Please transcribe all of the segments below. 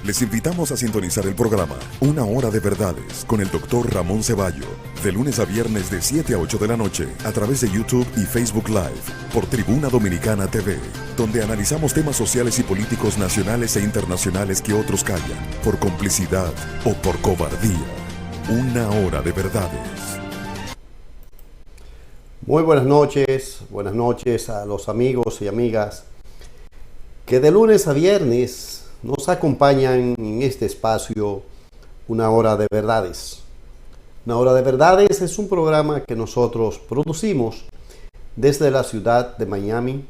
Les invitamos a sintonizar el programa Una Hora de Verdades con el Dr. Ramón Ceballo, de lunes a viernes de 7 a 8 de la noche, a través de YouTube y Facebook Live, por Tribuna Dominicana TV, donde analizamos temas sociales y políticos nacionales e internacionales que otros callan, por complicidad o por cobardía. Una Hora de Verdades. Muy buenas noches a los amigos y amigas que de lunes a viernes nos acompañan en este espacio Una Hora de Verdades. Una Hora de Verdades es un programa que nosotros producimos desde la ciudad de Miami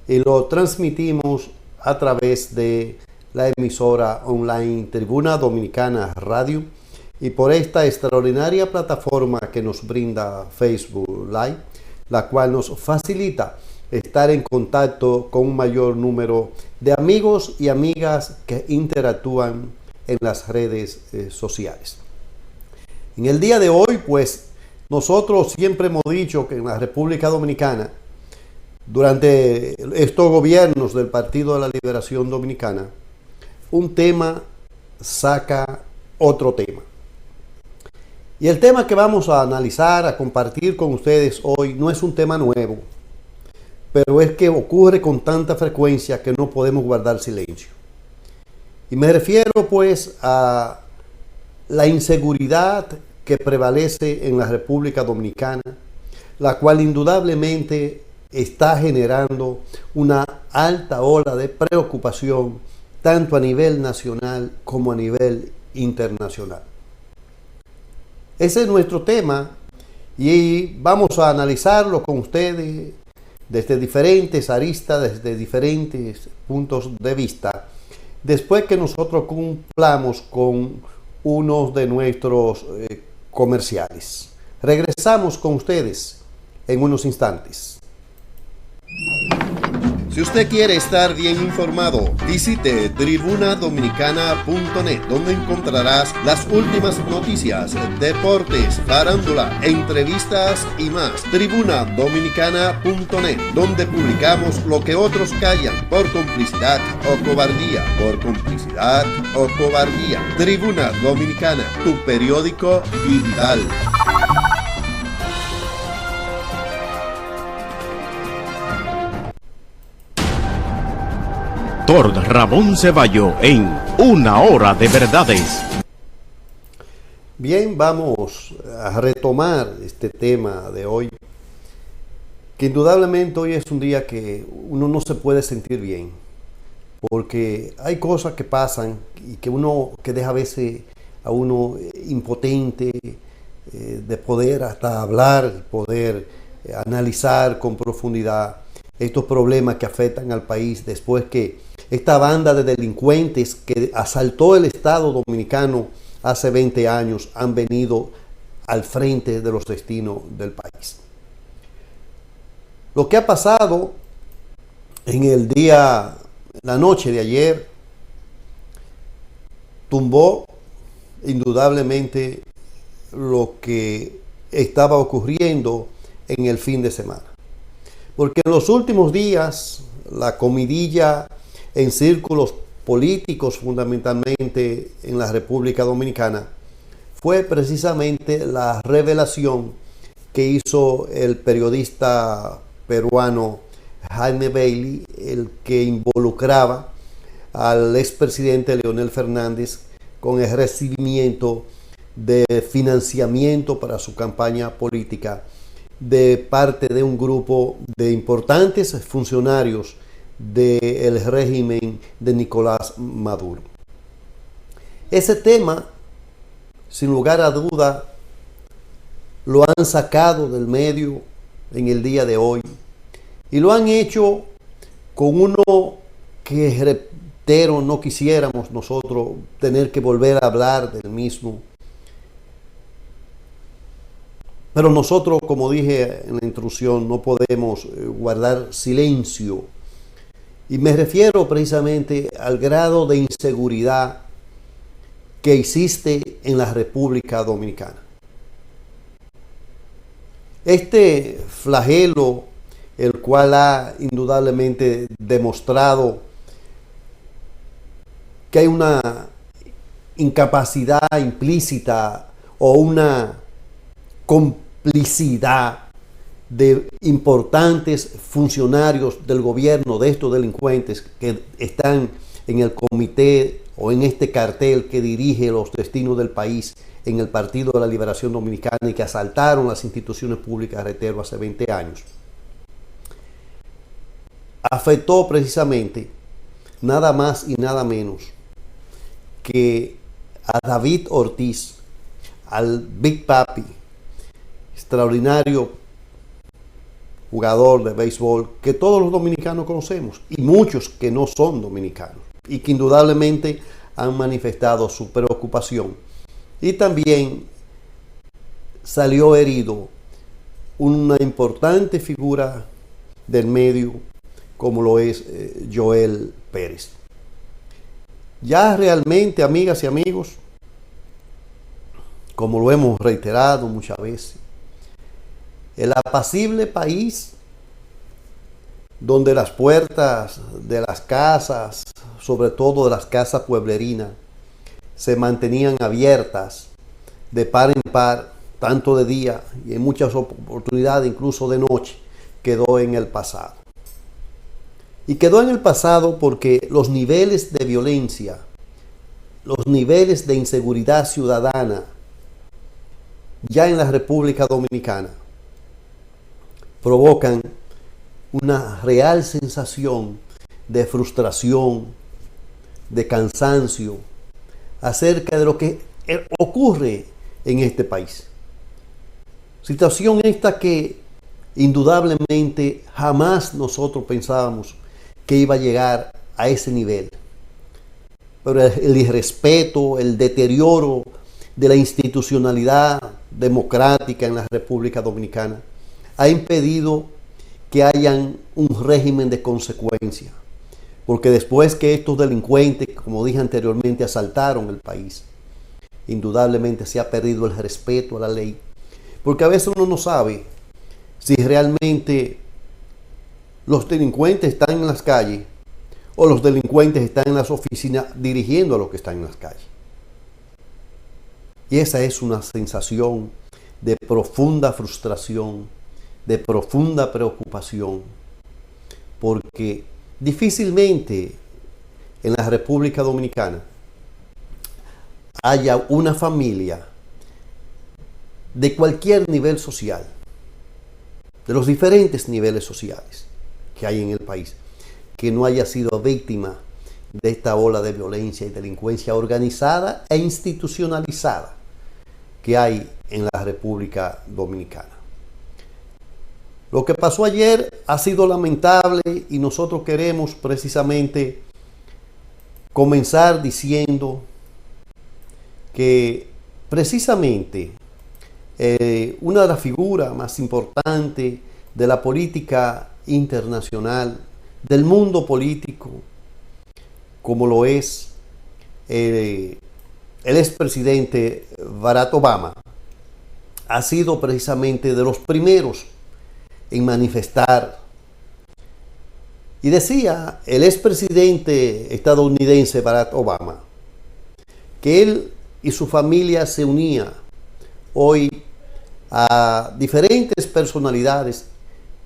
y lo transmitimos a través de la emisora online Tribuna Dominicana Radio y por esta extraordinaria plataforma que nos brinda Facebook Live, la cual nos facilita estar en contacto con un mayor número de amigos y amigas que interactúan en las redes sociales. En el día de hoy, pues, nosotros siempre hemos dicho que en la República Dominicana, durante estos gobiernos del Partido de la Liberación Dominicana, un tema saca otro tema. Y el tema que vamos a analizar, a compartir con ustedes hoy, no es un tema nuevo, pero es que ocurre con tanta frecuencia que no podemos guardar silencio. Y me refiero pues a la inseguridad que prevalece en la República Dominicana, la cual indudablemente está generando una alta ola de preocupación tanto a nivel nacional como a nivel internacional. Ese es nuestro tema y vamos a analizarlo con ustedes desde diferentes aristas, desde diferentes puntos de vista, después que nosotros cumplamos con uno de nuestros comerciales. Regresamos con ustedes en unos instantes. Si usted quiere estar bien informado, visite tribunadominicana.net, donde encontrarás las últimas noticias, deportes, farándula, entrevistas y más. Tribunadominicana.net, donde publicamos lo que otros callan por complicidad o cobardía. Por complicidad o cobardía. Tribuna Dominicana, tu periódico digital. Dr. Ramón Ceballo en Una Hora de Verdades. Bien, vamos a retomar este tema de hoy, que indudablemente hoy es un día que uno no se puede sentir bien, porque hay cosas que pasan y que deja a veces a uno impotente de poder hasta hablar, poder analizar con profundidad estos problemas que afectan al país después que esta banda de delincuentes que asaltó el Estado Dominicano hace 20 años han venido al frente de los destinos del país. Lo que ha pasado en la noche de ayer, tumbó indudablemente lo que estaba ocurriendo en el fin de semana. Porque en los últimos días, la comidilla en círculos políticos, fundamentalmente en la República Dominicana, fue precisamente la revelación que hizo el periodista peruano Jaime Bailey, el que involucraba al expresidente Leonel Fernández con el recibimiento de financiamiento para su campaña política de parte de un grupo de importantes funcionarios del régimen de Nicolás Maduro. Ese tema, sin lugar a duda, lo han sacado del medio en el día de hoy y lo han hecho con uno que, reitero, no quisiéramos nosotros tener que volver a hablar del mismo. Pero nosotros, como dije en la introducción, no podemos guardar silencio. Y me refiero precisamente al grado de inseguridad que existe en la República Dominicana. Este flagelo, el cual ha indudablemente demostrado que hay una incapacidad implícita o una complicidad de importantes funcionarios del gobierno de estos delincuentes que están en el comité o en este cartel que dirige los destinos del país en el Partido de la Liberación Dominicana y que asaltaron las instituciones públicas, reitero, hace 20 años, afectó precisamente nada más y nada menos que a David Ortiz, al Big Papi, extraordinario jugador de béisbol que todos los dominicanos conocemos y muchos que no son dominicanos y que indudablemente han manifestado su preocupación. Y también salió herido una importante figura del medio como lo es Joel Pérez. Ya realmente, amigas y amigos, como lo hemos reiterado muchas veces, el apacible país donde las puertas de las casas, sobre todo de las casas pueblerinas, se mantenían abiertas de par en par, tanto de día y en muchas oportunidades incluso de noche, quedó en el pasado. Y quedó en el pasado porque los niveles de violencia, los niveles de inseguridad ciudadana ya en la República Dominicana provocan una real sensación de frustración, de cansancio acerca de lo que ocurre en este país. Situación esta que indudablemente jamás nosotros pensábamos que iba a llegar a ese nivel. Pero el irrespeto, el deterioro de la institucionalidad democrática en la República Dominicana ha impedido que hayan un régimen de consecuencia. Porque después que estos delincuentes, como dije anteriormente, asaltaron el país, indudablemente se ha perdido el respeto a la ley. Porque a veces uno no sabe si realmente los delincuentes están en las calles o los delincuentes están en las oficinas dirigiendo a los que están en las calles. Y esa es una sensación de profunda frustración, de profunda preocupación, porque difícilmente en la República Dominicana haya una familia de cualquier nivel social, de los diferentes niveles sociales que hay en el país, que no haya sido víctima de esta ola de violencia y delincuencia organizada e institucionalizada que hay en la República Dominicana. Lo que pasó ayer ha sido lamentable y nosotros queremos precisamente comenzar diciendo que precisamente una de las figuras más importantes de la política internacional, del mundo político, como lo es el expresidente Barack Obama, ha sido precisamente de los primeros en manifestar. Y decía el expresidente estadounidense Barack Obama que él y su familia se unía hoy a diferentes personalidades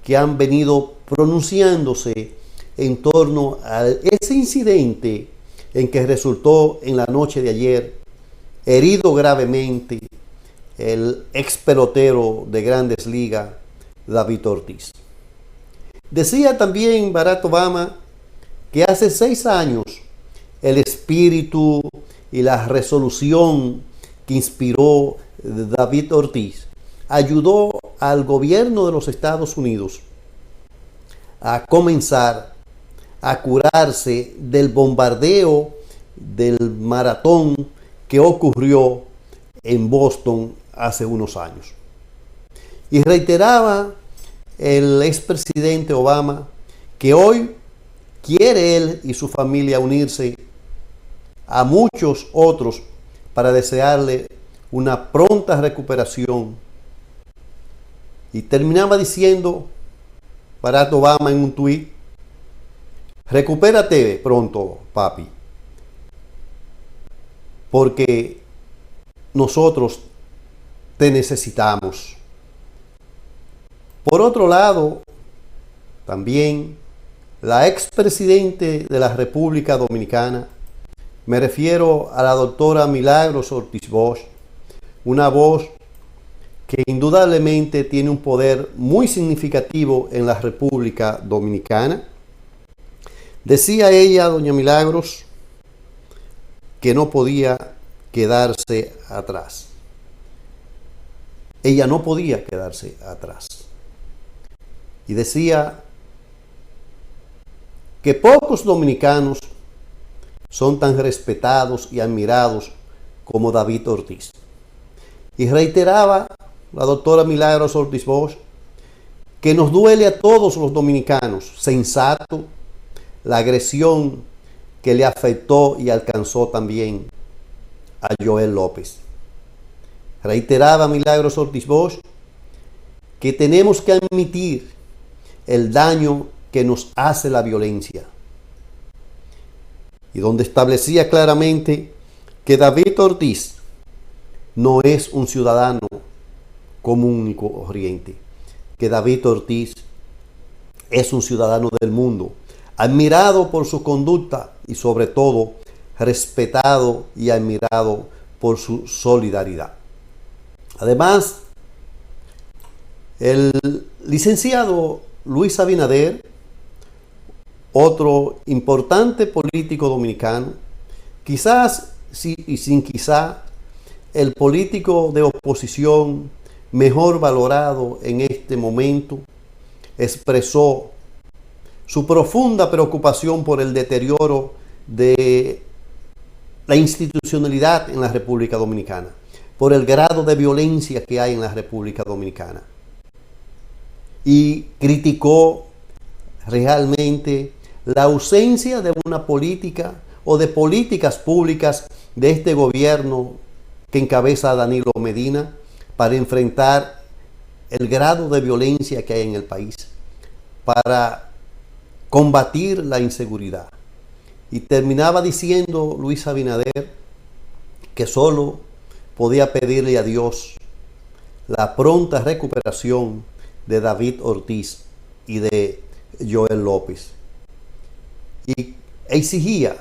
que han venido pronunciándose en torno a ese incidente en que resultó en la noche de ayer herido gravemente el ex pelotero de Grandes Ligas, David Ortiz. Decía también Barack Obama que hace 6 años el espíritu y la resolución que inspiró David Ortiz ayudó al gobierno de los Estados Unidos a comenzar a curarse del bombardeo del maratón que ocurrió en Boston hace unos años. Y reiteraba el expresidente Obama que hoy quiere él y su familia unirse a muchos otros para desearle una pronta recuperación. Y terminaba diciendo Barack Obama en un tuit: recupérate pronto, papi. porque nosotros te necesitamos. Por otro lado, también la expresidente de la República Dominicana, me refiero a la doctora Milagros Ortiz Bosch, una voz que indudablemente tiene un poder muy significativo en la República Dominicana. Decía ella, doña Milagros, que no podía quedarse atrás. Ella no podía quedarse atrás. Y decía que pocos dominicanos son tan respetados y admirados como David Ortiz. Y reiteraba la doctora Milagros Ortiz Bosch que nos duele a todos los dominicanos, sensato, la agresión que le afectó y alcanzó también a Joel López. Reiteraba Milagros Ortiz Bosch que tenemos que admitir el daño que nos hace la violencia. Y donde establecía claramente que David Ortiz no es un ciudadano común y corriente, que David Ortiz es un ciudadano del mundo, admirado por su conducta y sobre todo respetado y admirado por su solidaridad. Además, el licenciado Luis Abinader, otro importante político dominicano, quizás y sin quizá, el político de oposición mejor valorado en este momento, expresó su profunda preocupación por el deterioro de la institucionalidad en la República Dominicana, por el grado de violencia que hay en la República Dominicana. Y criticó realmente la ausencia de una política o de políticas públicas de este gobierno que encabeza Danilo Medina para enfrentar el grado de violencia que hay en el país, para combatir la inseguridad. Y terminaba diciendo Luis Abinader que solo podía pedirle a Dios la pronta recuperación de David Ortiz y de Joel López. Y exigía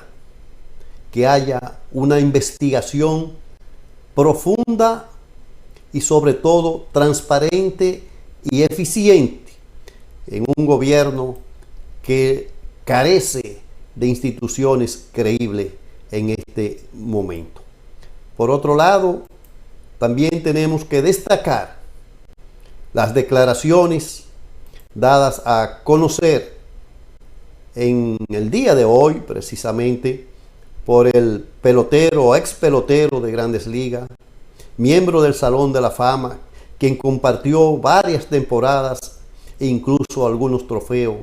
que haya una investigación profunda y sobre todo transparente y eficiente en un gobierno que carece de instituciones creíbles en este momento. Por otro lado, también tenemos que destacar las declaraciones dadas a conocer en el día de hoy, precisamente, por el pelotero o ex pelotero de Grandes Ligas, miembro del Salón de la Fama, quien compartió varias temporadas e incluso algunos trofeos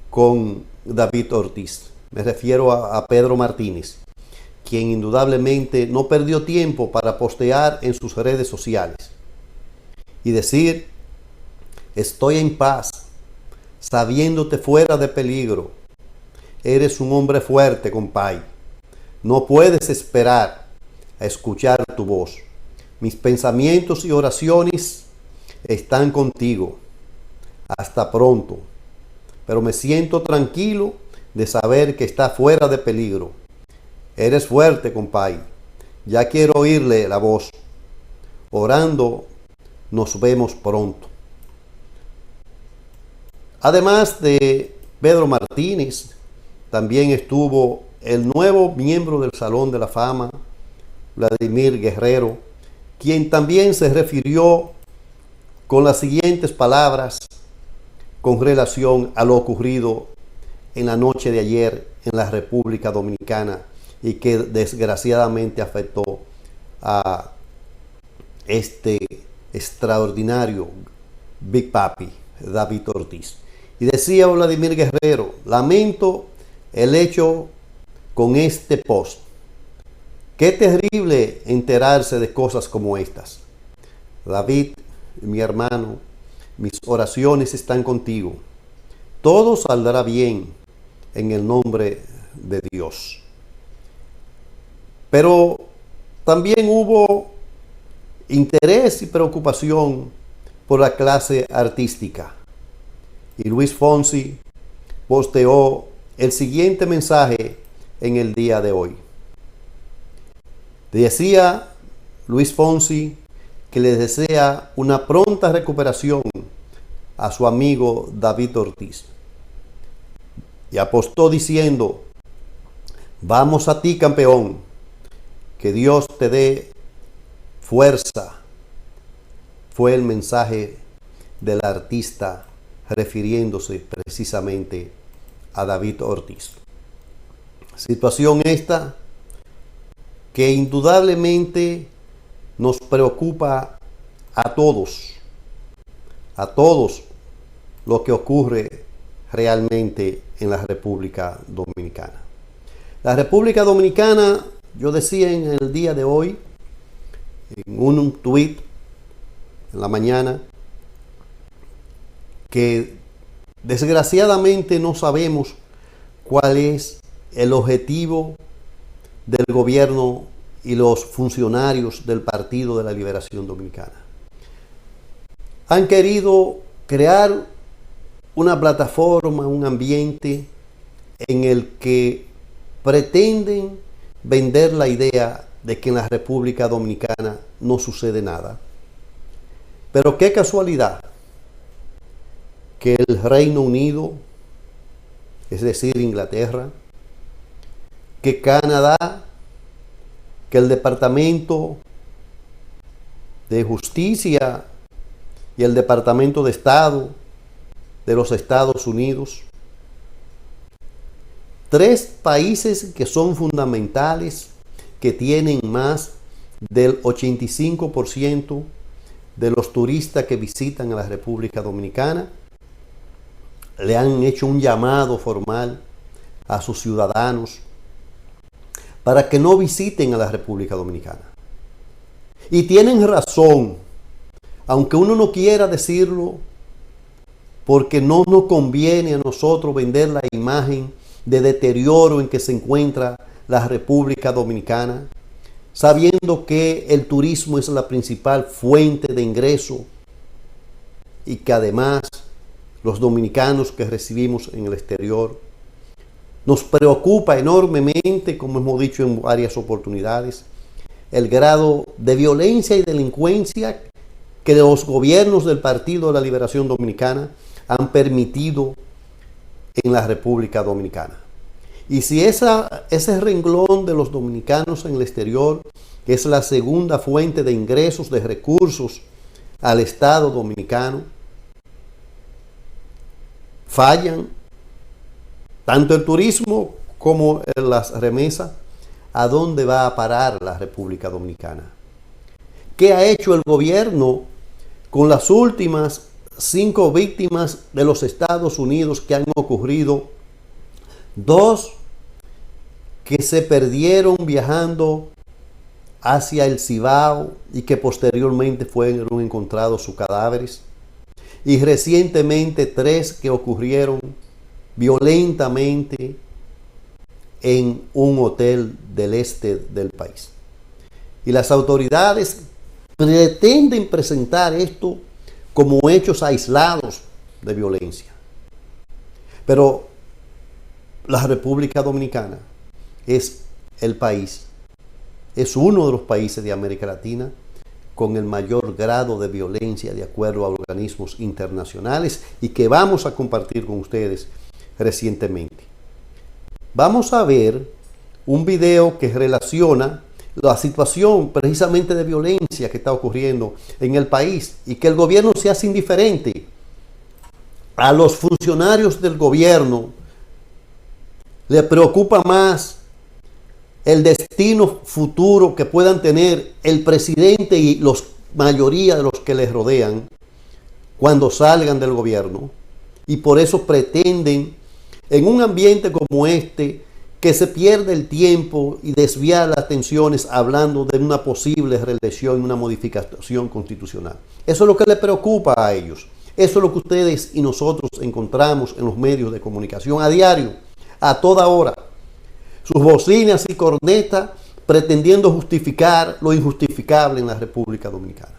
con David Ortiz. Me refiero a Pedro Martínez, quien indudablemente no perdió tiempo para postear en sus redes sociales y decir: estoy en paz, sabiéndote fuera de peligro. Eres un hombre fuerte, compay. No puedes esperar a escuchar tu voz. Mis pensamientos y oraciones están contigo. Hasta pronto. Pero me siento tranquilo de saber que está fuera de peligro. Eres fuerte, compay. Ya quiero oírle la voz. Orando, nos vemos pronto. Además de Pedro Martínez, también estuvo el nuevo miembro del Salón de la Fama, Vladimir Guerrero, quien también se refirió con las siguientes palabras con relación a lo ocurrido en la noche de ayer en la República Dominicana y que desgraciadamente afectó a este extraordinario Big Papi, David Ortiz. Y decía Vladimir Guerrero: lamento el hecho con este post. Qué terrible enterarse de cosas como estas. David, mi hermano, mis oraciones están contigo. Todo saldrá bien en el nombre de Dios. Pero también hubo interés y preocupación por la clase artística. Y Luis Fonsi posteó el siguiente mensaje en el día de hoy. Decía Luis Fonsi que le desea una pronta recuperación a su amigo David Ortiz. Y apostó diciendo: vamos a ti, campeón, que Dios te dé fuerza. Fue el mensaje del artista refiriéndose precisamente a David Ortiz. Situación esta que indudablemente nos preocupa a todos lo que ocurre realmente en la República Dominicana. La República Dominicana, yo decía en el día de hoy, en un tuit en la mañana, que desgraciadamente no sabemos cuál es el objetivo del gobierno y los funcionarios del Partido de la Liberación Dominicana. Han querido crear una plataforma, un ambiente en el que pretenden vender la idea de que en la República Dominicana no sucede nada. Pero qué casualidad que el Reino Unido, es decir, Inglaterra, que Canadá, que el Departamento de Justicia y el Departamento de Estado de los Estados Unidos, tres países que son fundamentales, que tienen más del 85% de los turistas que visitan a la República Dominicana, le han hecho un llamado formal a sus ciudadanos para que no visiten a la República Dominicana. Y tienen razón, aunque uno no quiera decirlo, porque no nos conviene a nosotros vender la imagen de deterioro en que se encuentra la República Dominicana, sabiendo que el turismo es la principal fuente de ingreso y que además los dominicanos que recibimos en el exterior nos preocupa enormemente, como hemos dicho en varias oportunidades, el grado de violencia y delincuencia que los gobiernos del Partido de la Liberación Dominicana han permitido en la República Dominicana. Y si ese renglón de los dominicanos en el exterior, que es la segunda fuente de ingresos, de recursos al Estado dominicano, fallan, tanto el turismo como las remesas, ¿a dónde va a parar la República Dominicana? ¿Qué ha hecho el gobierno con las últimas 5 víctimas de los Estados Unidos que han ocurrido? 2 que se perdieron viajando hacia el Cibao y que posteriormente fueron encontrados sus cadáveres. Y recientemente 3 que ocurrieron violentamente en un hotel del este del país. Y las autoridades pretenden presentar esto como hechos aislados de violencia. Pero la República Dominicana es el país, es uno de los países de América Latina con el mayor grado de violencia de acuerdo a organismos internacionales y que vamos a compartir con ustedes recientemente. Vamos a ver un video que relaciona la situación precisamente de violencia que está ocurriendo en el país y que el gobierno se hace indiferente. A los funcionarios del gobierno le preocupa más el destino futuro que puedan tener el presidente y la mayoría de los que les rodean cuando salgan del gobierno, y por eso pretenden en un ambiente como este que se pierde el tiempo y desviar las atenciones hablando de una posible reelección y una modificación constitucional. Eso es lo que les preocupa a ellos. Eso es lo que ustedes y nosotros encontramos en los medios de comunicación a diario, a toda hora. Sus bocinas y cornetas pretendiendo justificar lo injustificable en la República Dominicana,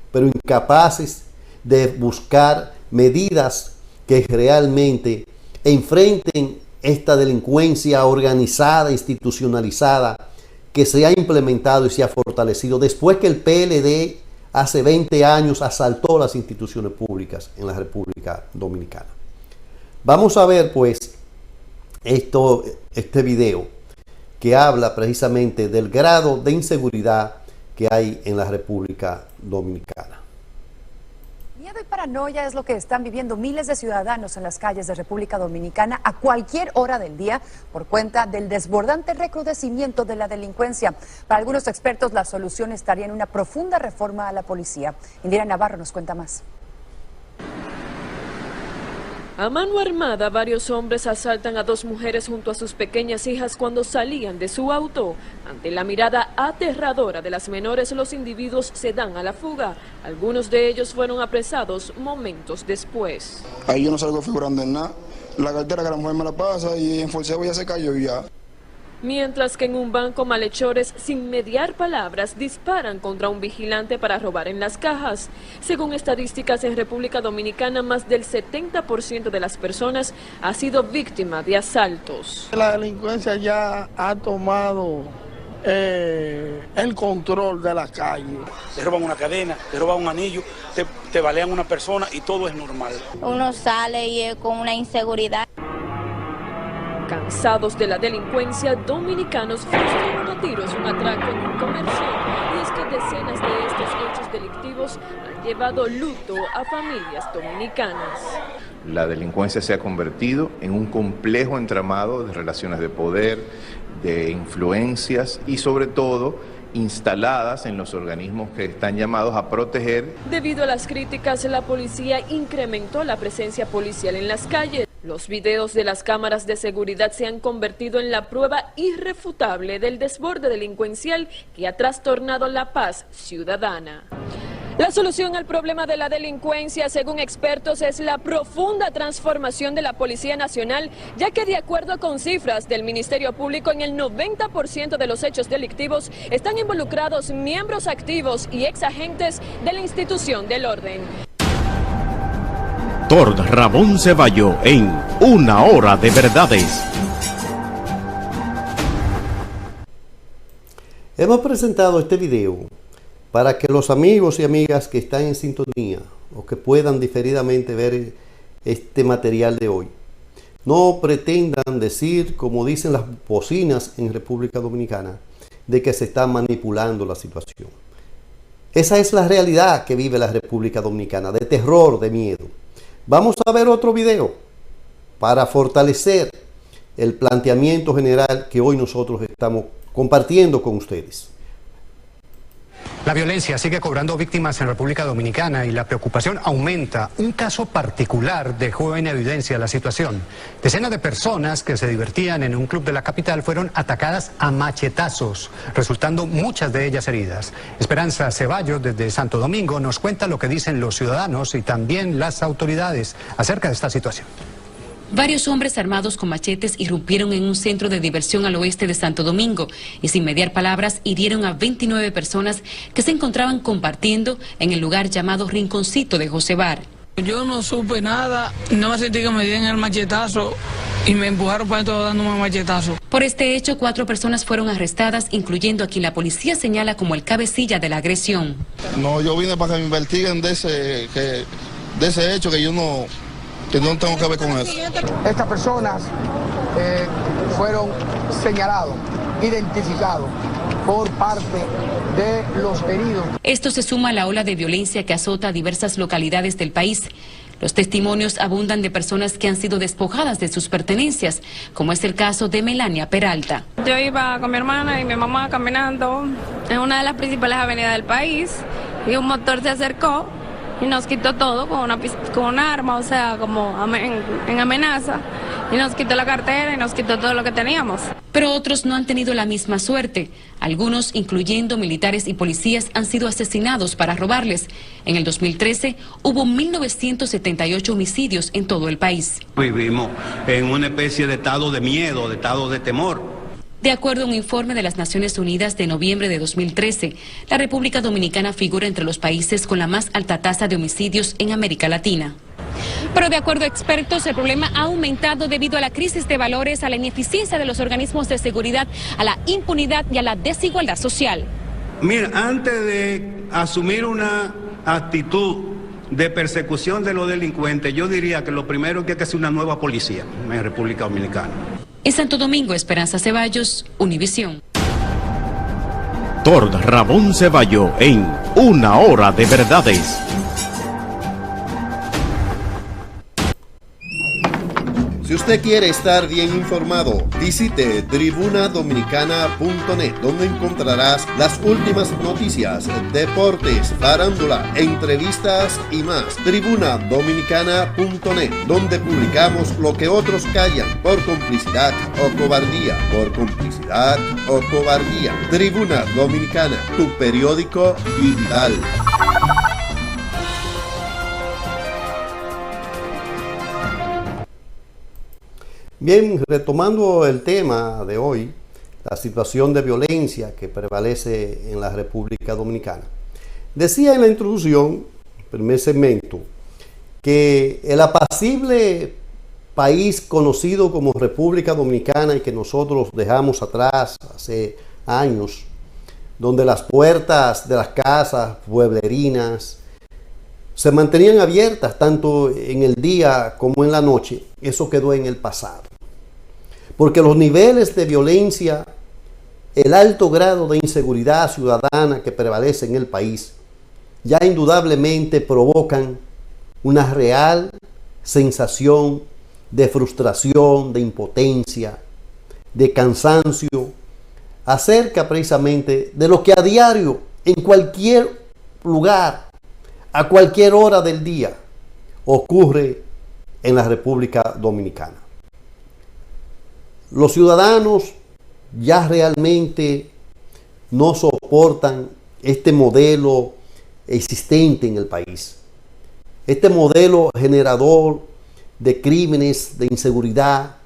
pero incapaces de buscar medidas que realmente enfrenten esta delincuencia organizada, institucionalizada, que se ha implementado y se ha fortalecido después que el PLD hace 20 años asaltó las instituciones públicas en la República Dominicana. Vamos a ver pues este video que habla precisamente del grado de inseguridad que hay en la República Dominicana. Miedo y paranoia es lo que están viviendo miles de ciudadanos en las calles de República Dominicana a cualquier hora del día por cuenta del desbordante recrudecimiento de la delincuencia. Para algunos expertos, la solución estaría en una profunda reforma a la policía. Indira Navarro nos cuenta más. A mano armada, varios hombres asaltan a dos mujeres junto a sus pequeñas hijas cuando salían de su auto. Ante la mirada aterradora de las menores, los individuos se dan a la fuga. Algunos de ellos fueron apresados momentos después. Ahí yo no salgo figurando en nada. La cartera que la mujer me la pasa y en Forcebo ya se cayó y ya. Mientras que en un banco, malhechores sin mediar palabras disparan contra un vigilante para robar en las cajas. Según estadísticas, en República Dominicana más del 70% de las personas ha sido víctima de asaltos. La delincuencia ya ha tomado el control de la calle. Te roban una cadena, te roban un anillo, te balean una persona y todo es normal. Uno sale y es con una inseguridad. Cansados de la delincuencia, dominicanos frustraron a tiros un atraco en un comercio. Y es que decenas de estos hechos delictivos han llevado luto a familias dominicanas. La delincuencia se ha convertido en un complejo entramado de relaciones de poder, de influencias y sobre todo instaladas en los organismos que están llamados a proteger. Debido a las críticas, la policía incrementó la presencia policial en las calles. Los videos de las cámaras de seguridad se han convertido en la prueba irrefutable del desborde delincuencial que ha trastornado la paz ciudadana. La solución al problema de la delincuencia, según expertos, es la profunda transformación de la Policía Nacional, ya que de acuerdo con cifras del Ministerio Público, en el 90% de los hechos delictivos están involucrados miembros activos y exagentes de la institución del orden. Doctor Ramón Ceballo en Una Hora de Verdades. Hemos presentado este video para que los amigos y amigas que están en sintonía o que puedan diferidamente ver este material de hoy no pretendan decir, como dicen las bocinas en República Dominicana, de que se está manipulando la situación. Esa es la realidad que vive la República Dominicana, de terror, de miedo. Vamos a ver otro video para fortalecer el planteamiento general que hoy nosotros estamos compartiendo con ustedes. La violencia sigue cobrando víctimas en República Dominicana y la preocupación aumenta. Un caso particular dejó en evidencia la situación. Decenas de personas que se divertían en un club de la capital fueron atacadas a machetazos, resultando muchas de ellas heridas. Esperanza Ceballos, desde Santo Domingo, nos cuenta lo que dicen los ciudadanos y también las autoridades acerca de esta situación. Varios hombres armados con machetes irrumpieron en un centro de diversión al oeste de Santo Domingo y sin mediar palabras hirieron a 29 personas que se encontraban compartiendo en el lugar llamado Rinconcito de José Bar. Yo no supe nada, no me sentí que me dieran el machetazo y me empujaron para dentro dándome un machetazo. Por este hecho, 4 personas fueron arrestadas, incluyendo a quien la policía señala como el cabecilla de la agresión. No, yo vine para que me investiguen de ese hecho que yo no tengo que ver con eso. Estas personas fueron señalados, identificados por parte de los heridos. Esto se suma a la ola de violencia que azota a diversas localidades del país. Los testimonios abundan de personas que han sido despojadas de sus pertenencias, como es el caso de Melania Peralta. Yo iba con mi hermana y mi mamá caminando en una de las principales avenidas del país y un motor se acercó y nos quitó todo con una arma, o sea, como en amenaza, y nos quitó la cartera y nos quitó todo lo que teníamos. Pero otros no han tenido la misma suerte. Algunos, incluyendo militares y policías, han sido asesinados para robarles. En el 2013 hubo 1.978 homicidios en todo el país. Vivimos en una especie de estado de miedo, de estado de temor. De acuerdo a un informe de las Naciones Unidas de noviembre de 2013, la República Dominicana figura entre los países con la más alta tasa de homicidios en América Latina. Pero de acuerdo a expertos, el problema ha aumentado debido a la crisis de valores, a la ineficiencia de los organismos de seguridad, a la impunidad y a la desigualdad social. Mira, antes de asumir una actitud de persecución de los delincuentes, yo diría que lo primero que hay que hacer una nueva policía en República Dominicana. En Santo Domingo, Esperanza Ceballos, Univisión. Doctor Ramón Ceballo en Una Hora de Verdades. Si usted quiere estar bien informado, visite tribunadominicana.net, donde encontrarás las últimas noticias, deportes, farándula, entrevistas y más. Tribunadominicana.net, donde publicamos lo que otros callan por complicidad o cobardía. Por complicidad o cobardía. Tribuna Dominicana, tu periódico digital. Bien, retomando el tema de hoy, la situación de violencia que prevalece en la República Dominicana. Decía en la introducción, primer segmento, que el apacible país conocido como República Dominicana y que nosotros dejamos atrás hace años, donde las puertas de las casas pueblerinas se mantenían abiertas tanto en el día como en la noche, eso quedó en el pasado. Porque los niveles de violencia, el alto grado de inseguridad ciudadana que prevalece en el país, ya indudablemente provocan una real sensación de frustración, de impotencia, de cansancio, acerca precisamente de lo que a diario, en cualquier lugar, a cualquier hora del día, ocurre en la República Dominicana. Los ciudadanos ya realmente no soportan este modelo existente en el país. Este modelo generador de crímenes, de inseguridad,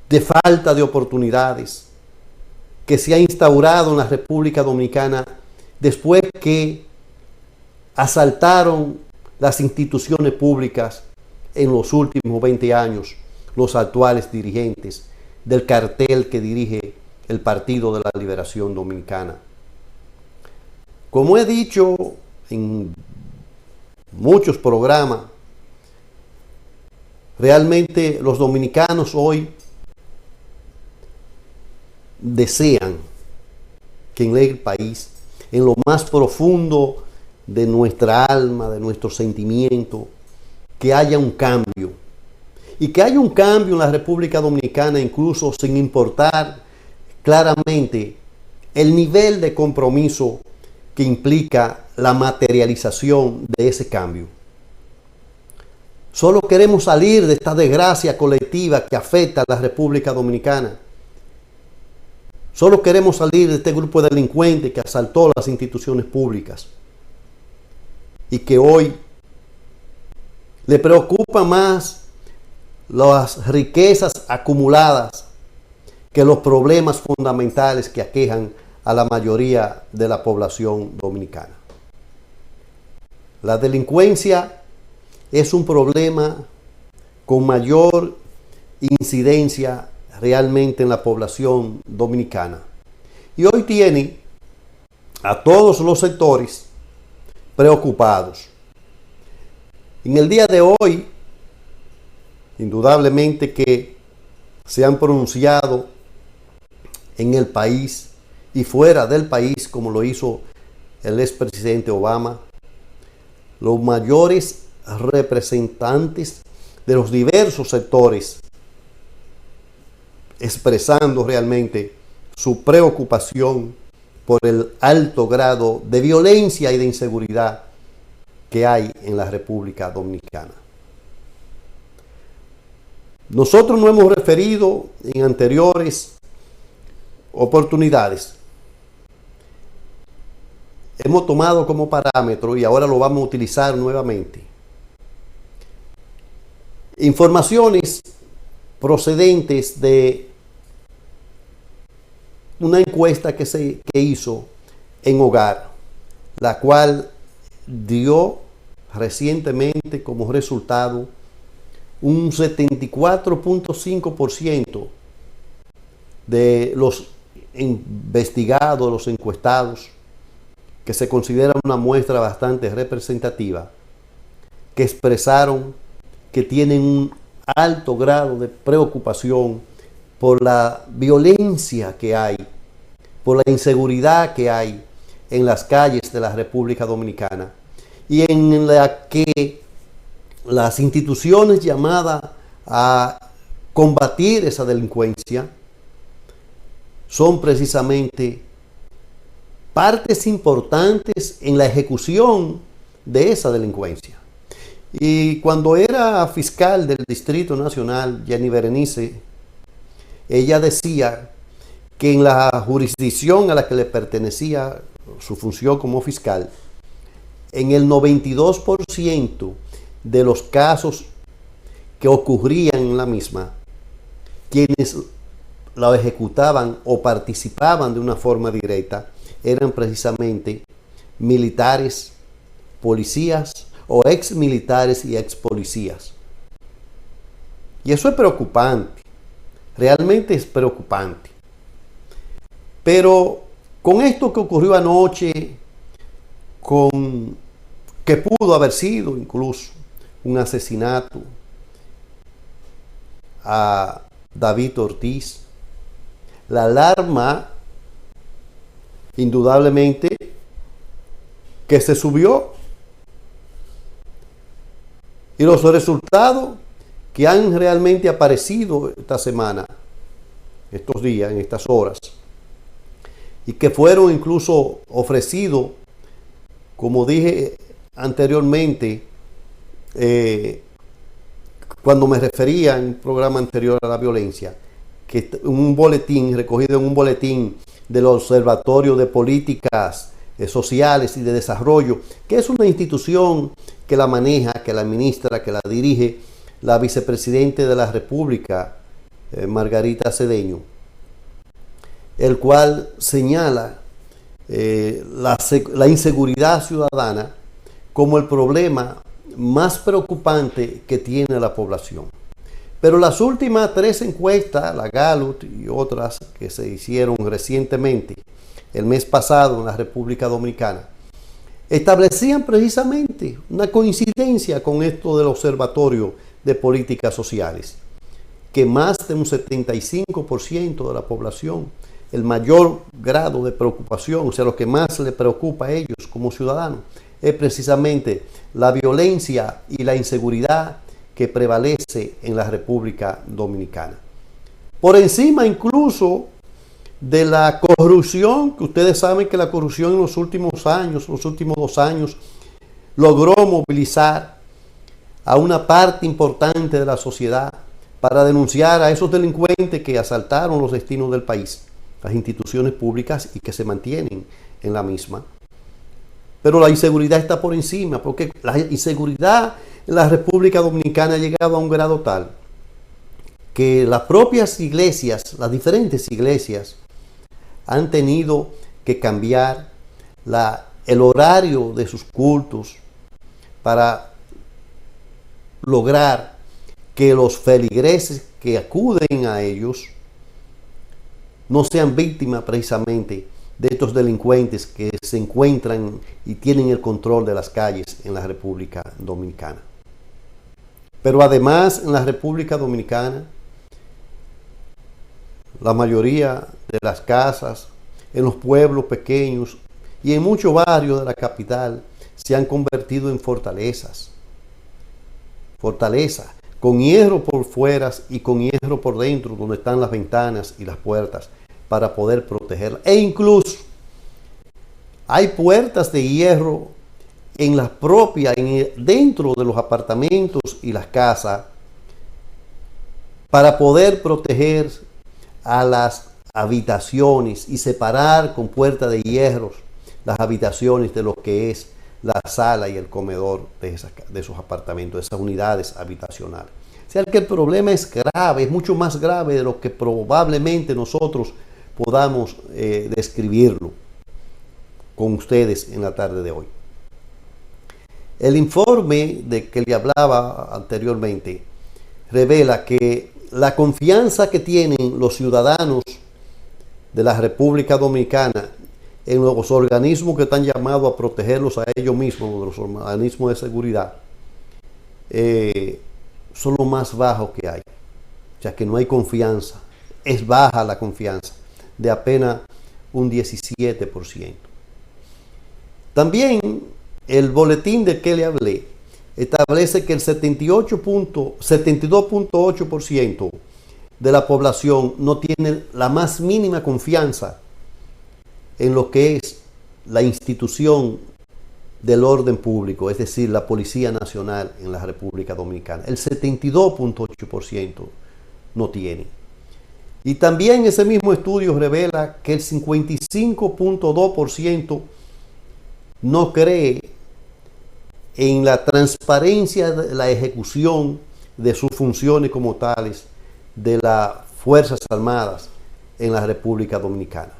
de falta de oportunidades que se ha instaurado en la República Dominicana después que asaltaron las instituciones públicas en los últimos 20 años los actuales dirigentes del cartel que dirige el Partido de la Liberación Dominicana. Como he dicho en muchos programas, realmente los dominicanos hoy desean que en el país, en lo más profundo de nuestra alma, de nuestro sentimiento, que haya un cambio. Y que haya un cambio en la República Dominicana, incluso sin importar claramente el nivel de compromiso que implica la materialización de ese cambio. Solo queremos salir de esta desgracia colectiva que afecta a la República Dominicana. Solo queremos salir de este grupo de delincuentes que asaltó las instituciones públicas y que hoy le preocupa más las riquezas acumuladas que los problemas fundamentales que aquejan a la mayoría de la población dominicana. La delincuencia es un problema con mayor incidencia realmente en la población dominicana. Y hoy tiene a todos los sectores preocupados. En el día de hoy, indudablemente que se han pronunciado en el país y fuera del país, como lo hizo el expresidente Obama, los mayores representantes de los diversos sectores, expresando realmente su preocupación por el alto grado de violencia y de inseguridad que hay en la República Dominicana. Nosotros nos hemos referido en anteriores oportunidades. Hemos tomado como parámetro y ahora lo vamos a utilizar nuevamente informaciones procedentes de una encuesta que hizo en Hogar, la cual dio recientemente como resultado un 74.5% de los investigados, los encuestados, que se considera una muestra bastante representativa, que expresaron que tienen un alto grado de preocupación por la violencia que hay, por la inseguridad que hay en las calles de la República Dominicana, y en la que las instituciones llamadas a combatir esa delincuencia son precisamente partes importantes en la ejecución de esa delincuencia. Y cuando era fiscal del Distrito Nacional, Jenny Berenice, ella decía que en la jurisdicción a la que le pertenecía su función como fiscal, en el 92% de los casos que ocurrían en la misma, quienes la ejecutaban o participaban de una forma directa eran precisamente militares, policías o ex militares y ex policías. Y eso es preocupante, realmente es preocupante. Pero con esto que ocurrió anoche, que pudo haber sido incluso un asesinato a David Ortiz, la alarma indudablemente que se subió, y los resultados que han realmente aparecido esta semana, estos días, en estas horas, y que fueron incluso ofrecidos, como dije anteriormente, cuando me refería en un programa anterior a la violencia, que un boletín, recogido en un boletín del Observatorio de Políticas Sociales y de Desarrollo, que es una institución que la maneja, que la administra, que la dirige la vicepresidenta de la República, Margarita Cedeño, el cual señala la inseguridad ciudadana como el problema más preocupante que tiene la población. Pero las últimas 3 encuestas, la Gallup y otras que se hicieron recientemente, el mes pasado en la República Dominicana, establecían precisamente una coincidencia con esto del Observatorio de Políticas Sociales, que más de un 75% de la población, el mayor grado de preocupación, o sea, lo que más le preocupa a ellos como ciudadanos, es precisamente la violencia y la inseguridad que prevalece en la República Dominicana. Por encima incluso de la corrupción, que ustedes saben que la corrupción en los últimos años, los últimos 2 años, logró movilizar a una parte importante de la sociedad para denunciar a esos delincuentes que asaltaron los destinos del país, las instituciones públicas, y que se mantienen en la misma. Pero la inseguridad está por encima, porque la inseguridad en la República Dominicana ha llegado a un grado tal que las propias iglesias, las diferentes iglesias, han tenido que cambiar el horario de sus cultos para lograr que los feligreses que acuden a ellos no sean víctimas precisamente de estos delincuentes que se encuentran y tienen el control de las calles en la República Dominicana. Pero además en la República Dominicana, la mayoría de las casas en los pueblos pequeños y en muchos barrios de la capital se han convertido en fortalezas. Fortalezas con hierro por fuera y con hierro por dentro, donde están las ventanas y las puertas, para poder protegerla. E incluso hay puertas de hierro en las propias, dentro de los apartamentos y las casas, para poder proteger a las habitaciones y separar con puerta de hierro las habitaciones de lo que es la sala y el comedor de esos apartamentos, de esas unidades habitacionales. O sea que el problema es grave, es mucho más grave de lo que probablemente nosotros podamos describirlo con ustedes en la tarde de hoy. El informe de que le hablaba anteriormente revela que la confianza que tienen los ciudadanos de la República Dominicana en los organismos que están llamados a protegerlos a ellos mismos, los organismos de seguridad, son los más bajos que hay. O sea que no hay confianza, es baja la confianza, de apenas un 17%. También el boletín de que le hablé establece que el 72.8% de la población no tiene la más mínima confianza en lo que es la institución del orden público, es decir, la Policía Nacional en la República Dominicana. El 72.8% no tiene. Y también ese mismo estudio revela que el 55.2% no cree en la transparencia de la ejecución de sus funciones como tales de las Fuerzas Armadas en la República Dominicana.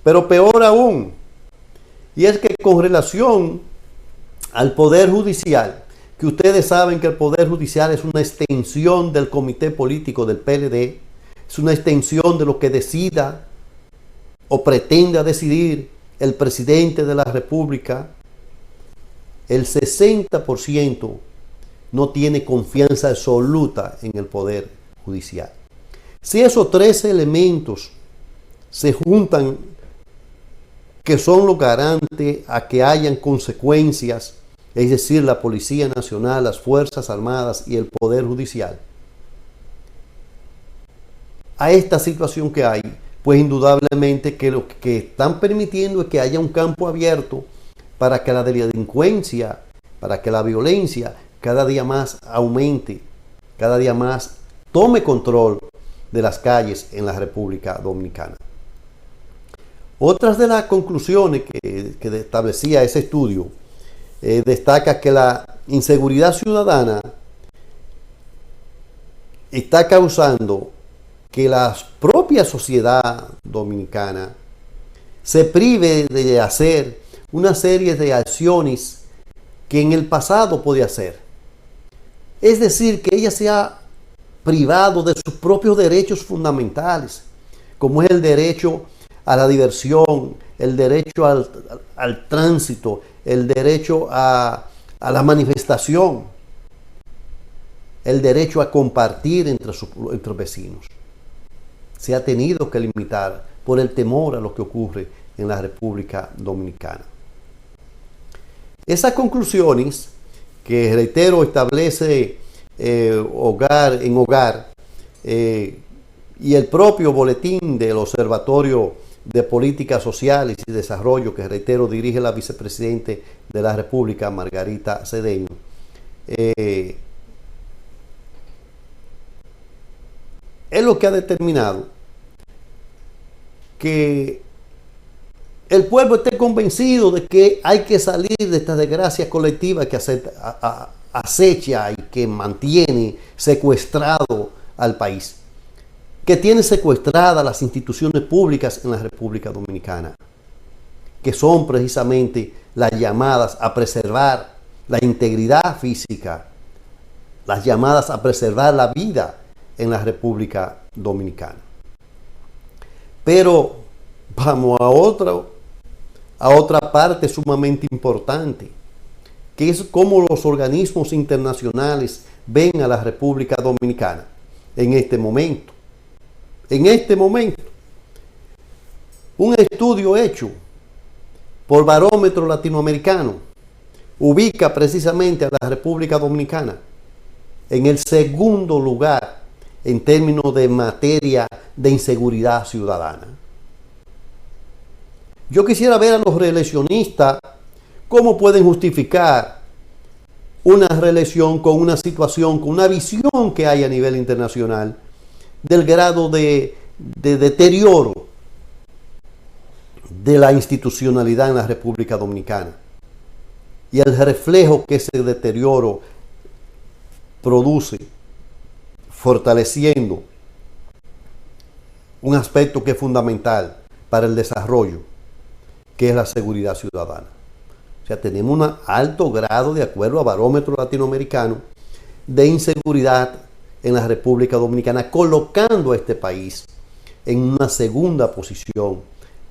Pero peor aún, y es que con relación al Poder Judicial, que ustedes saben que el Poder Judicial es una extensión del Comité Político del PLD, es una extensión de lo que decida o pretenda decidir el presidente de la República, el 60% no tiene confianza absoluta en el Poder Judicial. Si esos tres elementos se juntan, que son los garantes a que hayan consecuencias, es decir, la Policía Nacional, las Fuerzas Armadas y el Poder Judicial, a esta situación que hay, pues indudablemente que lo que están permitiendo es que haya un campo abierto para que la delincuencia, para que la violencia cada día más aumente, cada día más tome control de las calles en la República Dominicana. Otras de las conclusiones que establecía ese estudio destaca que la inseguridad ciudadana está causando que la propia sociedad dominicana se prive de hacer una serie de acciones que en el pasado podía hacer. Es decir, que ella se ha privado de sus propios derechos fundamentales, como es el derecho a la diversión, el derecho al tránsito, el derecho a la manifestación, el derecho a compartir entre vecinos. Se ha tenido que limitar por el temor a lo que ocurre en la República Dominicana. Esas conclusiones que, reitero, establece Hogar en Hogar y el propio boletín del Observatorio de Políticas Sociales y Desarrollo, que, reitero, dirige la vicepresidenta de la República, Margarita Cedeño, es lo que ha determinado que el pueblo esté convencido de que hay que salir de esta desgracia colectiva que acecha y que mantiene secuestrado al país, que tiene secuestradas las instituciones públicas en la República Dominicana, que son precisamente las llamadas a preservar la integridad física, las llamadas a preservar la vida en la República Dominicana. Pero vamos a otra parte sumamente importante, que es cómo los organismos internacionales ven a la República Dominicana en este momento. En este momento, un estudio hecho por Barómetro Latinoamericano ubica precisamente a la República Dominicana en el segundo lugar en términos de materia de inseguridad ciudadana. Yo quisiera ver a los reeleccionistas cómo pueden justificar una reelección con una situación, con una visión que hay a nivel internacional del grado de deterioro de la institucionalidad en la República Dominicana y el reflejo que ese deterioro produce, fortaleciendo un aspecto que es fundamental para el desarrollo, que es la seguridad ciudadana. O sea, tenemos un alto grado, de acuerdo a Barómetro Latinoamericano, de inseguridad en la República Dominicana, colocando a este país en una segunda posición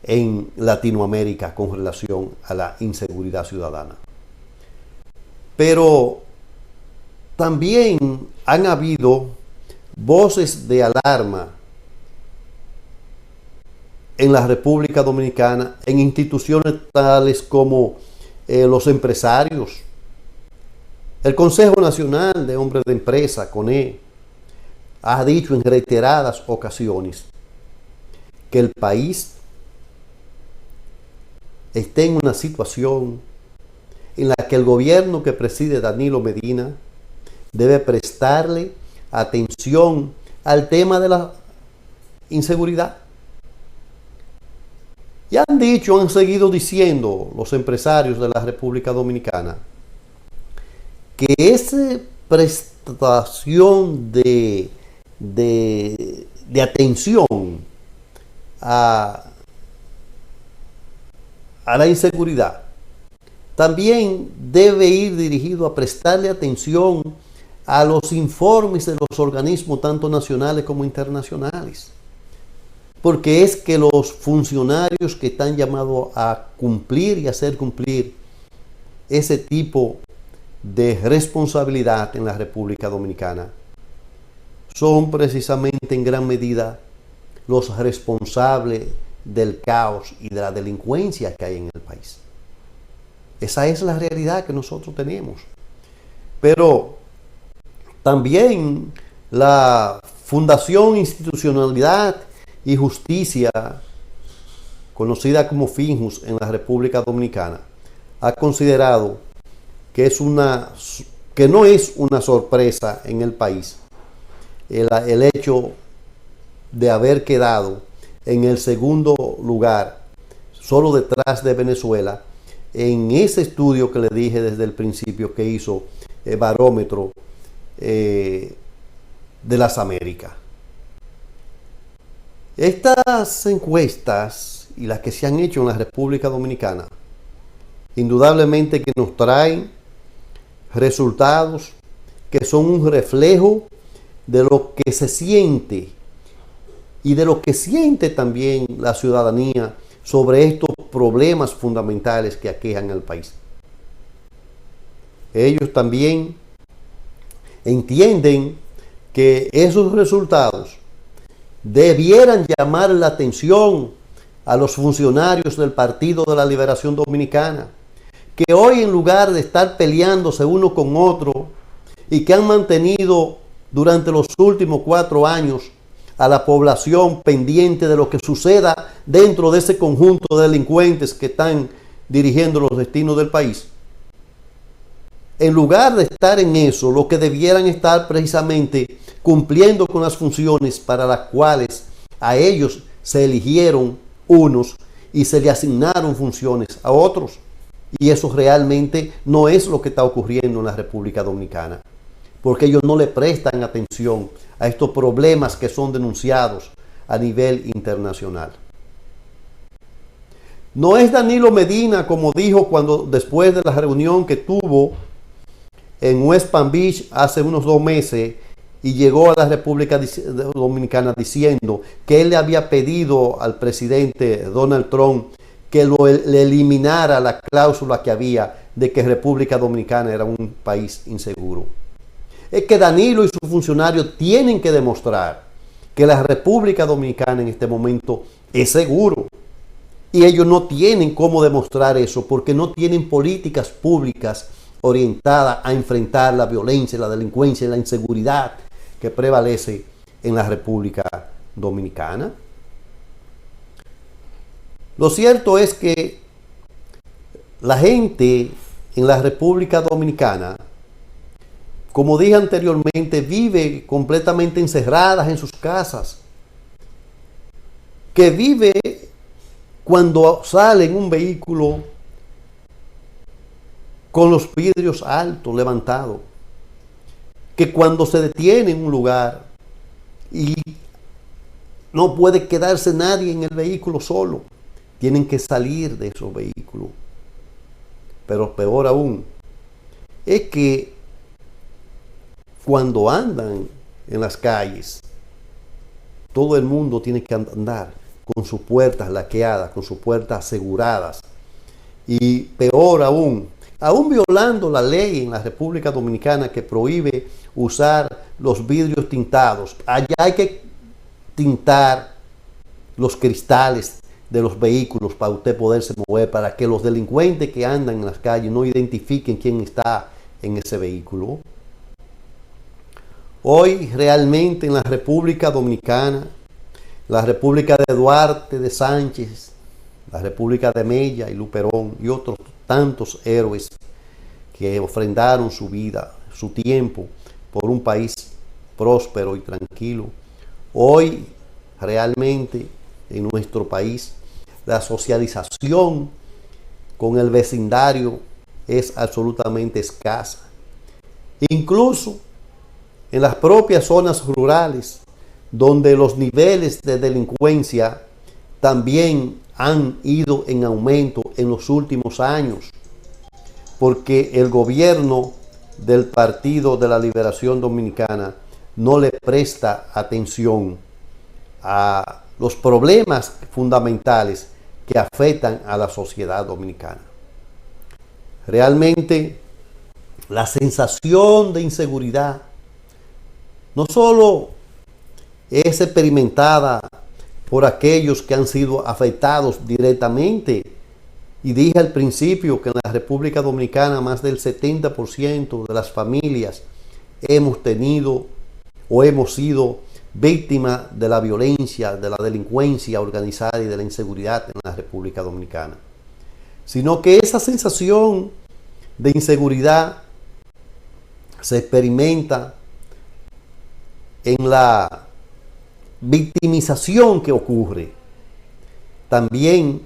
en Latinoamérica con relación a la inseguridad ciudadana. Pero también han habido voces de alarma en la República Dominicana, en instituciones tales como los empresarios. El Consejo Nacional de Hombres de Empresa, CONE, ha dicho en reiteradas ocasiones que el país está en una situación en la que el gobierno que preside Danilo Medina debe prestarle atención al tema de la inseguridad. Y han seguido diciendo los empresarios de la República Dominicana que esa prestación de atención a la inseguridad también debe ir dirigido a prestarle atención a los informes de los organismos tanto nacionales como internacionales. Porque es que los funcionarios que están llamados a cumplir y hacer cumplir ese tipo de responsabilidad en la República Dominicana son precisamente en gran medida los responsables del caos y de la delincuencia que hay en el país. Esa es la realidad que nosotros tenemos. Pero también la Fundación Institucionalidad y Justicia, conocida como FINJUS en la República Dominicana, ha considerado que no es una sorpresa en el país el hecho de haber quedado en el segundo lugar, solo detrás de Venezuela, en ese estudio que le dije desde el principio que hizo Barómetro de las Américas. Estas encuestas y las que se han hecho en la República Dominicana, indudablemente que nos traen resultados que son un reflejo de lo que se siente y de lo que siente también la ciudadanía sobre estos problemas fundamentales que aquejan al país. Ellos también entienden que esos resultados debieran llamar la atención a los funcionarios del Partido de la Liberación Dominicana, que hoy, en lugar de estar peleándose uno con otro y que han mantenido durante los últimos 4 años a la población pendiente de lo que suceda dentro de ese conjunto de delincuentes que están dirigiendo los destinos del país, en lugar de estar en eso, lo que debieran estar precisamente cumpliendo con las funciones para las cuales a ellos se eligieron unos y se le asignaron funciones a otros. Y eso realmente no es lo que está ocurriendo en la República Dominicana, porque ellos no le prestan atención a estos problemas que son denunciados a nivel internacional. No es Danilo Medina, como dijo después de la reunión que tuvo en West Palm Beach hace unos 2 meses y llegó a la República Dominicana diciendo que él le había pedido al presidente Donald Trump que le eliminara la cláusula que había de que República Dominicana era un país inseguro. Es que Danilo y sus funcionarios tienen que demostrar que la República Dominicana en este momento es seguro. Y ellos no tienen cómo demostrar eso porque no tienen políticas públicas orientadas a enfrentar la violencia, la delincuencia y la inseguridad que prevalece en la República Dominicana. Lo cierto es que la gente en la República Dominicana, como dije anteriormente, vive completamente encerradas en sus casas, que vive cuando sale en un vehículo con los vidrios altos, levantados, que cuando se detiene en un lugar y no puede quedarse nadie en el vehículo solo. Tienen que salir de esos vehículos. Pero peor aún, es que cuando andan en las calles, todo el mundo tiene que andar con sus puertas laqueadas, con sus puertas aseguradas. Y peor aún violando la ley en la República Dominicana que prohíbe usar los vidrios tintados. Allá hay que tintar los cristales de los vehículos para usted poderse mover, para que los delincuentes que andan en las calles no identifiquen quién está en ese vehículo. Hoy realmente en la República Dominicana, la República de Duarte, de Sánchez, la República de Mella y Luperón y otros tantos héroes que ofrendaron su vida, su tiempo por un país próspero y tranquilo. Hoy realmente en nuestro país la socialización con el vecindario es absolutamente escasa. Incluso en las propias zonas rurales, donde los niveles de delincuencia también han ido en aumento en los últimos años, porque el gobierno del Partido de la Liberación Dominicana no le presta atención a los problemas fundamentales que afectan a la sociedad dominicana. Realmente la sensación de inseguridad no solo es experimentada por aquellos que han sido afectados directamente, y dije al principio que en la República Dominicana más del 70% de las familias hemos tenido o hemos sido víctimas de la violencia, de la delincuencia organizada y de la inseguridad en la República Dominicana, sino que esa sensación de inseguridad se experimenta en la victimización que ocurre. También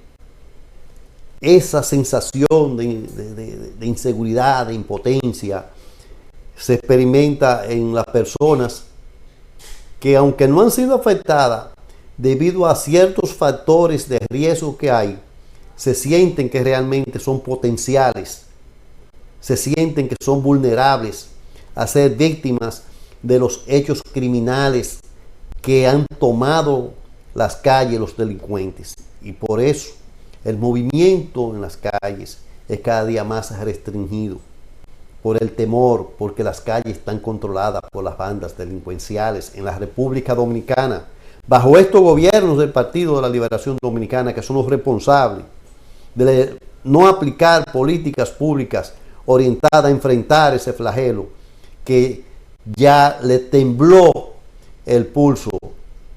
esa sensación de inseguridad, de impotencia, se experimenta en las personas que, aunque no han sido afectadas debido a ciertos factores de riesgo que hay, se sienten que realmente son potenciales, se sienten que son vulnerables a ser víctimas de los hechos criminales que han tomado las calles los delincuentes. Y por eso el movimiento en las calles es cada día más restringido, por el temor, porque las calles están controladas por las bandas delincuenciales en la República Dominicana, bajo estos gobiernos del Partido de la Liberación Dominicana, que son los responsables de no aplicar políticas públicas orientadas a enfrentar ese flagelo que ya le tembló el pulso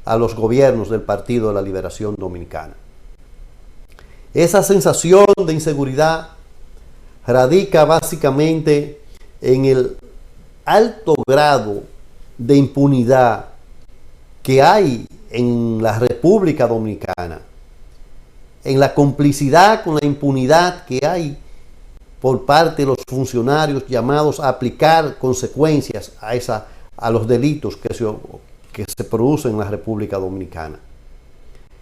a los gobiernos del Partido de la Liberación Dominicana. Esa sensación de inseguridad radica básicamente en el alto grado de impunidad que hay en la República Dominicana, en la complicidad con la impunidad que hay por parte de los funcionarios llamados a aplicar consecuencias a los delitos que se producen en la República Dominicana.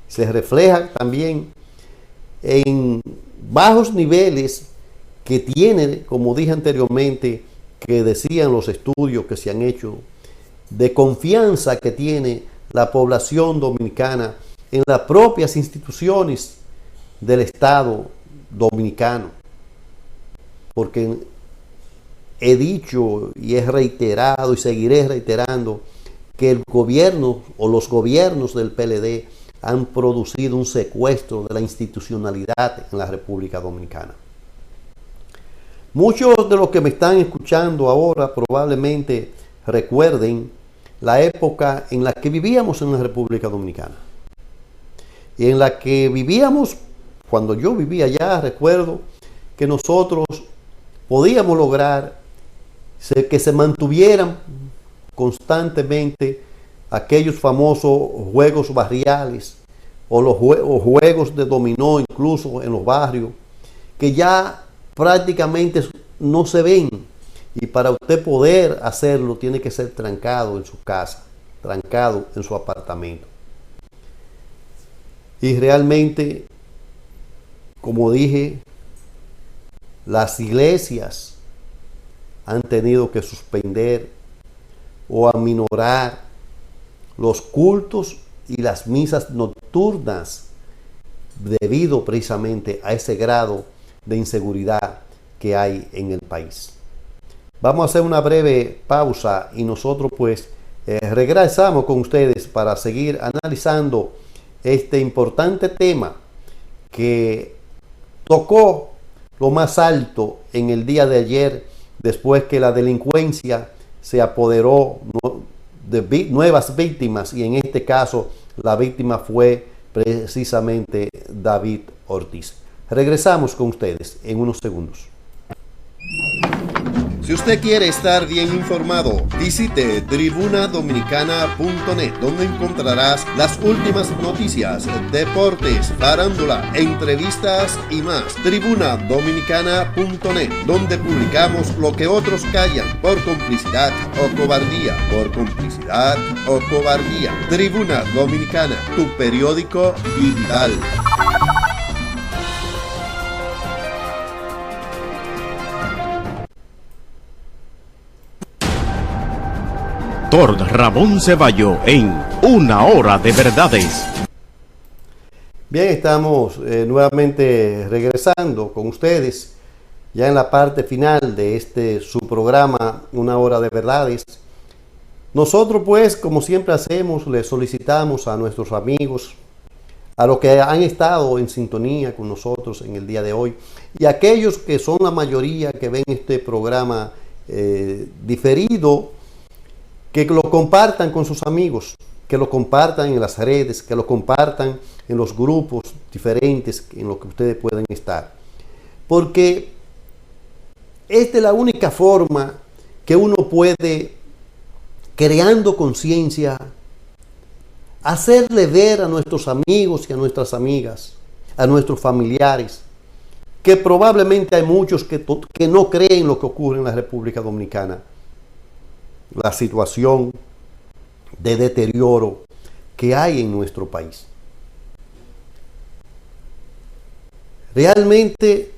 Se refleja también en bajos niveles que tiene, como dije anteriormente, que decían los estudios que se han hecho, de confianza que tiene la población dominicana en las propias instituciones del Estado dominicano. Porque he dicho y he reiterado y seguiré reiterando que el gobierno o los gobiernos del PLD han producido un secuestro de la institucionalidad en la República Dominicana. Muchos de los que me están escuchando ahora probablemente recuerden la época en la que vivíamos en la República Dominicana. Y en la que vivíamos, cuando yo vivía allá, recuerdo que nosotros podíamos lograr que se mantuvieran constantemente aquellos famosos juegos barriales o los juegos de dominó, incluso en los barrios, que ya prácticamente no se ven, y para usted poder hacerlo tiene que ser trancado en su casa, trancado en su apartamento. Y realmente, como dije, las iglesias han tenido que suspender o aminorar los cultos y las misas nocturnas debido precisamente a ese grado de inseguridad que hay en el país. Vamos a hacer una breve pausa y nosotros pues regresamos con ustedes para seguir analizando este importante tema que tocó lo más alto en el día de ayer, después que la delincuencia se apoderó de nuevas víctimas, y en este caso la víctima fue precisamente David Ortiz. Regresamos con ustedes en unos segundos. Si usted quiere estar bien informado, visite tribunadominicana.net, donde encontrarás las últimas noticias, deportes, farándula, entrevistas y más. Tribunadominicana.net, donde publicamos lo que otros callan por complicidad o cobardía. Por complicidad o cobardía. Tribuna Dominicana, tu periódico digital. Doctor Ramón Ceballo en Una Hora de Verdades. Bien, estamos nuevamente regresando con ustedes ya en la parte final de su programa Una Hora de Verdades. Nosotros pues, como siempre hacemos, le solicitamos a nuestros amigos, a los que han estado en sintonía con nosotros en el día de hoy, y a aquellos que son la mayoría que ven este programa diferido, que lo compartan con sus amigos, que lo compartan en las redes, que lo compartan en los grupos diferentes en los que ustedes pueden estar. Porque esta es la única forma que uno puede, creando conciencia, hacerle ver a nuestros amigos y a nuestras amigas, a nuestros familiares, que probablemente hay muchos que no creen lo que ocurre en la República Dominicana. La situación de deterioro que hay en nuestro país. Realmente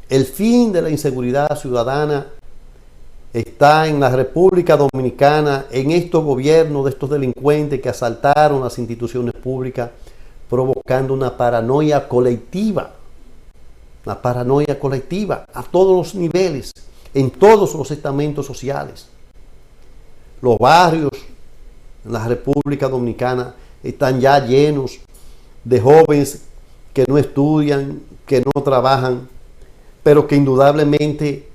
el fin de la inseguridad ciudadana está en la República Dominicana, en estos gobiernos de estos delincuentes que asaltaron las instituciones públicas, provocando una paranoia colectiva a todos los niveles, en todos los estamentos sociales. Los barrios en la República Dominicana están ya llenos de jóvenes que no estudian, que no trabajan, pero que indudablemente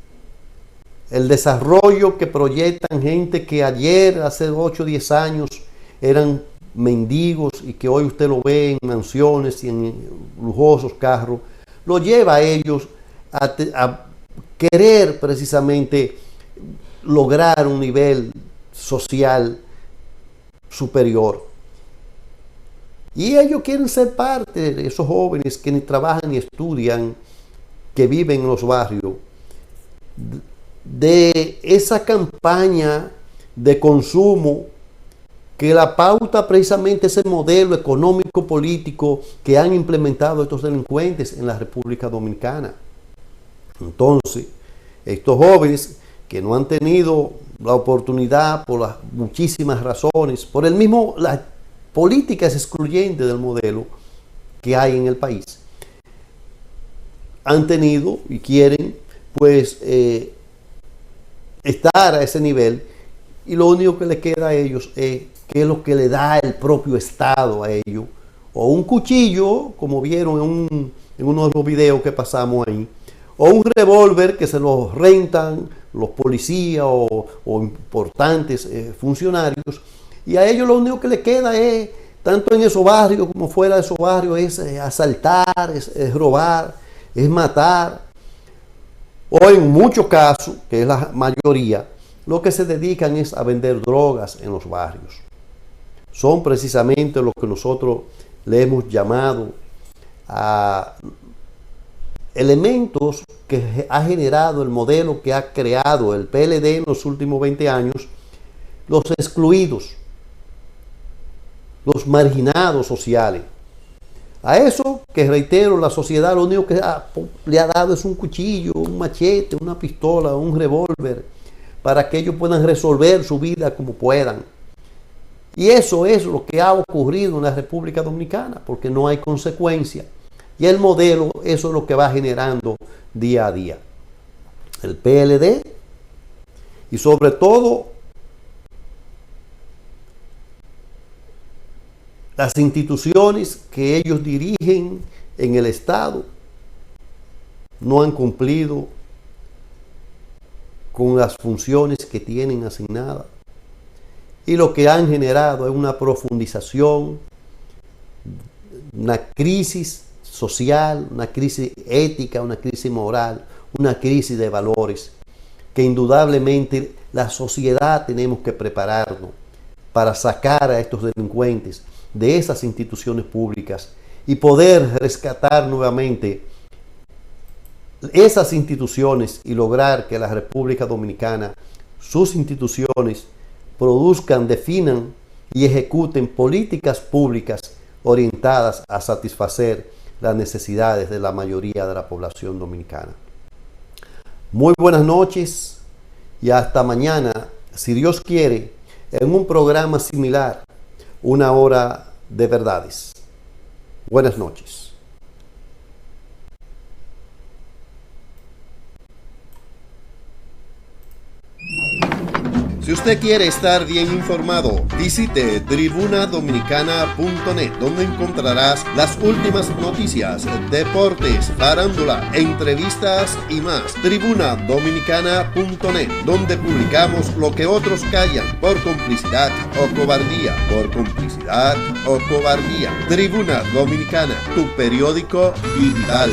el desarrollo que proyectan gente que ayer, hace 8 o 10 años, eran mendigos y que hoy usted lo ve en mansiones y en lujosos carros, lo lleva a ellos a querer precisamente lograr un nivel social superior. Y ellos quieren ser parte de esos jóvenes que ni trabajan ni estudian, que viven en los barrios, de esa campaña de consumo que la pauta precisamente ese modelo económico político que han implementado estos delincuentes en la República Dominicana. Entonces, estos jóvenes que no han tenido la oportunidad por las muchísimas razones, por las políticas excluyentes del modelo que hay en el país, han tenido y quieren pues estar a ese nivel, y lo único que les queda a ellos es qué es lo que le da el propio Estado a ellos, o un cuchillo, como vieron en uno de los videos que pasamos ahí, o un revólver que se los rentan los policías o importantes funcionarios, y a ellos lo único que les queda es, tanto en esos barrios como fuera de esos barrios, es asaltar, es robar, es matar, o en muchos casos, que es la mayoría, lo que se dedican es a vender drogas en los barrios. Son precisamente lo que nosotros le hemos llamado a elementos que ha generado el modelo que ha creado el PLD en los últimos 20 años, los excluidos, los marginados sociales, A eso que, reitero, la sociedad lo único que le ha dado es un cuchillo, un machete, una pistola, un revólver, para que ellos puedan resolver su vida como puedan. Y eso es lo que ha ocurrido en la República Dominicana, porque no hay consecuencia. Y el modelo, eso es lo que va generando día a día. El PLD y sobre todo las instituciones que ellos dirigen en el Estado no han cumplido con las funciones que tienen asignadas. Y lo que han generado es una profundización, una crisis social, una crisis ética, una crisis moral, una crisis de valores, que indudablemente la sociedad tenemos que prepararnos para sacar a estos delincuentes de esas instituciones públicas y poder rescatar nuevamente esas instituciones y lograr que la República Dominicana, sus instituciones, produzcan, definan y ejecuten políticas públicas orientadas a satisfacer las necesidades de la mayoría de la población dominicana. Muy buenas noches y hasta mañana, si Dios quiere, en un programa similar, Una Hora de Verdades. Buenas noches. Si usted quiere estar bien informado, visite tribunadominicana.net, donde encontrarás las últimas noticias, deportes, farándula, entrevistas y más. Tribunadominicana.net, donde publicamos lo que otros callan por complicidad o cobardía. Por complicidad o cobardía. Tribuna Dominicana, tu periódico digital.